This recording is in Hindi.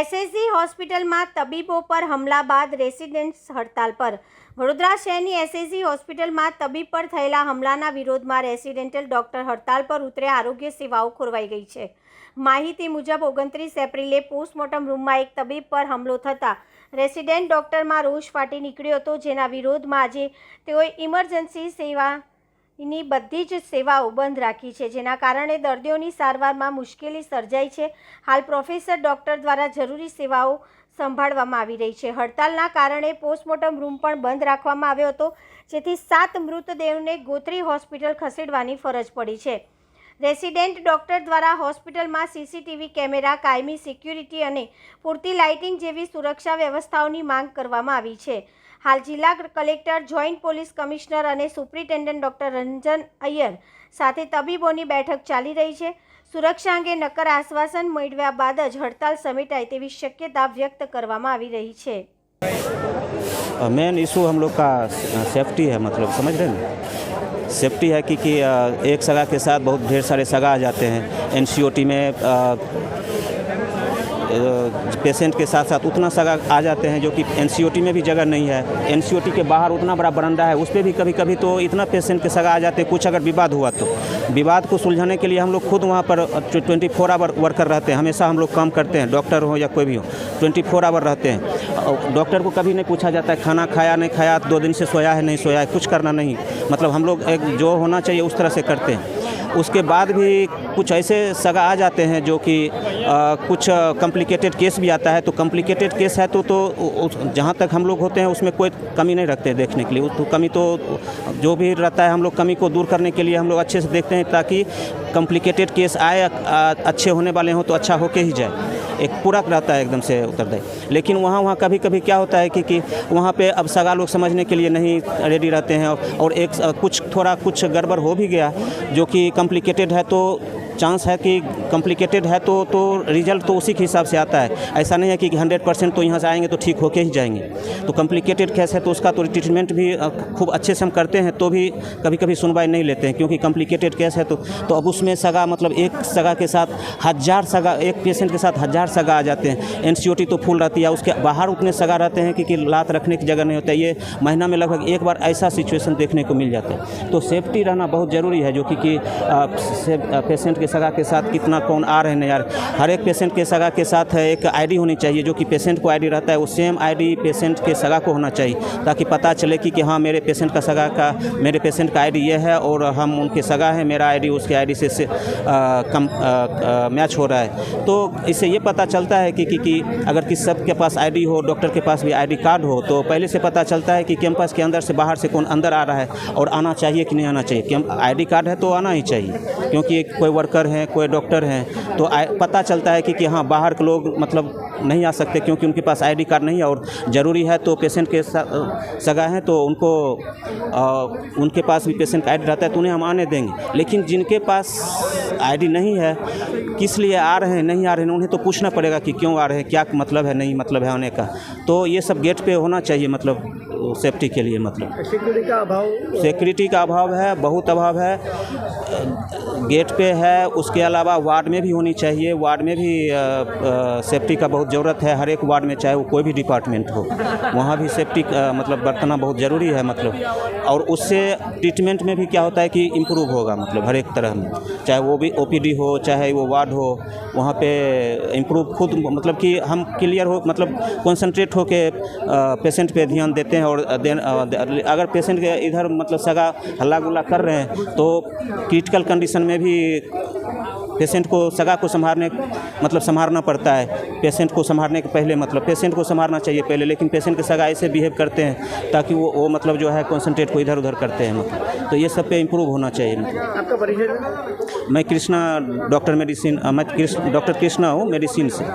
એસએસજી હોસ્પિટલમાં તબીબો પર હમલા બાદ રેસિડેન્ટ્સ હડતાલ પર। વડોદરા શહેરની એસએસજી હોસ્પિટલમાં તબીબ પર થયેલા હમલાના વિરોધમાં રેસિડેન્ટલ ડોક્ટર હડતાલ પર ઉતર્યા। આરોગ્ય સેવાઓ ખોરવાઈ ગઈ છે। માહિતી મુજબ 29 એપ્રિલે પોસ્ટમોર્ટમ રૂમમાં એક તબીબ પર હમલો થતાં રેસિડેન્ટ ડોક્ટરમાં રોષ ફાટી નીકળ્યો હતો, જેના વિરોધમાં આજે તેઓએ ઇમરજન્સી સેવાની બધી જ સેવાઓ બંધ રાખી છે, જેના કારણે દર્દીઓની સારવારમાં મુશ્કેલી સર્જાઈ છે। હાલ પ્રોફેસર ડોક્ટર દ્વારા જરૂરી સેવાઓ સંભાળવામાં આવી રહી છે। હડતાલના કારણે પોસ્ટમોર્ટમ રૂમ પણ બંધ રાખવામાં આવ્યો હતો, જેથી 7 મૃતદેહોને ગોત્રી હોસ્પિટલ ખસેડવાની ફરજ પડી છે। રેસિડેન્ટ ડોક્ટર દ્વારા હોસ્પિટલમાં સીસીટીવી કેમેરા, કાયમી સિક્યુરિટી અને પૂરતી લાઇટિંગ જેવી સુરક્ષા વ્યવસ્થાઓની માંગ કરવામાં આવી છે। હાલ જિલ્લા કલેક્ટર, જોઈન્ટ પોલીસ કમિશનર અને સુપ્રિન્ટેન્ડન્ટ ડોક્ટર રંજન અય્યર સાથે તબીબોની બેઠક ચાલી રહી છે। સુરક્ષા અંગે નક્કર આશ્વાસન મેળવ્યા બાદ જ હડતાલ સમેટાય तेवी शक्यता व्यक्त કરવામાં આવી રહી છે। मेन इशू हम लोग का सेफ्टी है, मतलब समझ रहे हैं ना, सेफ्टी है कि एक सगा के साथ बहुत ढेर सारे सगा आ जाते हैं। एनसीओटी में पेशेंट के साथ साथ उतना सगा आ जाते हैं जो कि एनसीओटी में भी जगह नहीं है। एनसीओटी के बाहर उतना बड़ा बरामदा है, उस पर भी कभी कभी तो इतना पेशेंट के सगा आ जाते हैं। कुछ अगर विवाद हुआ तो विवाद को सुलझाने के लिए हम लोग खुद वहाँ पर 24 आवर वर्कर रहते हैं। हमेशा हम लोग काम करते हैं, डॉक्टर हो या कोई भी हो, 24 आवर रहते हैं। डॉक्टर को कभी नहीं पूछा जाता है खाना खाया नहीं खाया, 2 दिन से सोया है नहीं सोया है, कुछ करना नहीं। मतलब हम लोग एक जो होना चाहिए उस तरह से करते हैं। उसके बाद भी कुछ ऐसे सगा आ जाते हैं जो कि कुछ कॉम्प्लिकेटेड केस भी आता है। तो कॉम्प्लिकेटेड केस है तो जहाँ तक हम लोग होते हैं उसमें कोई कमी नहीं रखते हैं देखने के लिए। तो कमी तो जो भी रहता है हम लोग कमी को दूर करने के लिए हम लोग अच्छे से देखते हैं, ताकि कॉम्प्लिकेटेड केस आए अच्छे होने वाले हों तो अच्छा होके ही जाए, एक पूरक रहता है एकदम से उत्तरदायी। लेकिन वहाँ कभी कभी क्या होता है कि वहाँ पे अब सगा लोग समझने के लिए नहीं रेडी रहते हैं, और एक कुछ गड़बड़ हो भी गया जो कि कॉम्प्लिकेटेड है तो चांस है कि कॉम्प्लिकेटेड है तो रिजल्ट तो उसी के हिसाब से आता है। ऐसा नहीं है कि 100% तो यहाँ से आएंगे तो ठीक होके ही जाएंगे। तो कॉम्प्लिकेटेड केस है तो उसका तो ट्रीटमेंट भी खूब अच्छे से हम करते हैं, तो भी कभी कभी सुनवाई नहीं लेते हैं, क्योंकि कॉम्प्लिकेटेड केस है तो अब उसमें सगा मतलब एक सगा के साथ 1000 सगा, एक पेशेंट के साथ 1000 सगा आ जाते हैं। एनसीओटी तो फुल रहती है, उसके बाहर उतने सगा रहते हैं कि लात रखने की जगह नहीं होता है। ये महीना में लगभग एक बार ऐसा सिचुएशन देखने को मिल जाता है। तो सेफ्टी रहना बहुत ज़रूरी है, जो कि पेशेंट सगा के साथ कितना कौन आ रहे हैं यार। हर एक पेशेंट के सगा के साथ एक आईडी होनी चाहिए, जो कि पेशेंट को आईडी रहता है वो सेम आईडी पेशेंट के सगा को होना चाहिए, ताकि पता चले कि हाँ मेरे पेशेंट का आईडी ये है और हम उनके सगा हैं, मेरा आईडी उसके आईडी से मैच हो रहा है। तो इससे ये पता चलता है कि अगर किसी सबके पास आईडी हो, डॉक्टर के पास भी आईडी कार्ड हो, तो पहले से पता चलता है कि कैंपस के अंदर से बाहर से कौन अंदर आ रहा है और आना चाहिए कि नहीं आना चाहिए। आईडी कार्ड है तो आना ही चाहिए, क्योंकि कोई वर्कर हैं, कोई डॉक्टर हैं, तो पता चलता है कि हाँ बाहर के लोग मतलब नहीं आ सकते, क्योंकि उनके पास आईडी कार्ड नहीं है। और ज़रूरी है तो पेशेंट के सगा हैं तो उनके पास भी पेशेंट का आईडी रहता है तो उन्हें हम आने देंगे। लेकिन जिनके पास आईडी नहीं है, किस लिए आ रहे हैं नहीं आ रहे हैं, उन्हें तो पूछना पड़ेगा कि क्यों आ रहे हैं, क्या मतलब है नहीं मतलब है आने का। तो ये सब गेट पे होना चाहिए, मतलब सेफ्टी के लिए। मतलब सिक्योरिटी का अभाव है, बहुत अभाव है, गेट पे है। उसके अलावा वार्ड में भी होनी चाहिए, वार्ड में भी सेफ्टी का बहुत ज़रूरत है। हर एक वार्ड में, चाहे वो कोई भी डिपार्टमेंट हो, वहाँ भी सेफ्टी मतलब बरतना बहुत ज़रूरी है। मतलब और उससे ट्रीटमेंट में भी क्या होता है कि इम्प्रूव होगा, मतलब हर एक तरह में, चाहे वो भी ओपीडी हो चाहे वो वार्ड हो, वहाँ पे इम्प्रूव खुद मतलब कि हम क्लियर हो, मतलब कॉन्सेंट्रेट हो के पेशेंट पे ध्यान देते हैं। और अगर पेशेंट के इधर मतलब सगा हल्ला गुल्ला कर रहे हैं तो क्रिटिकल कंडीशन में भी पेशेंट को सगा को संभालना पड़ता है। पेशेंट को संभालने के पहले मतलब पेशेंट को संभालना चाहिए पहले, लेकिन पेशेंट के सगा ऐसे बिहेव करते हैं ताकि वो मतलब जो है कॉन्सेंट्रेट को इधर उधर करते हैं। मतलब तो ये सब पे इम्प्रूव होना चाहिए। आपका परिचय? मैं कृष्णा डॉक्टर मेडिसिन, मैं डॉक्टर कृष्णा हूँ मेडिसिन से।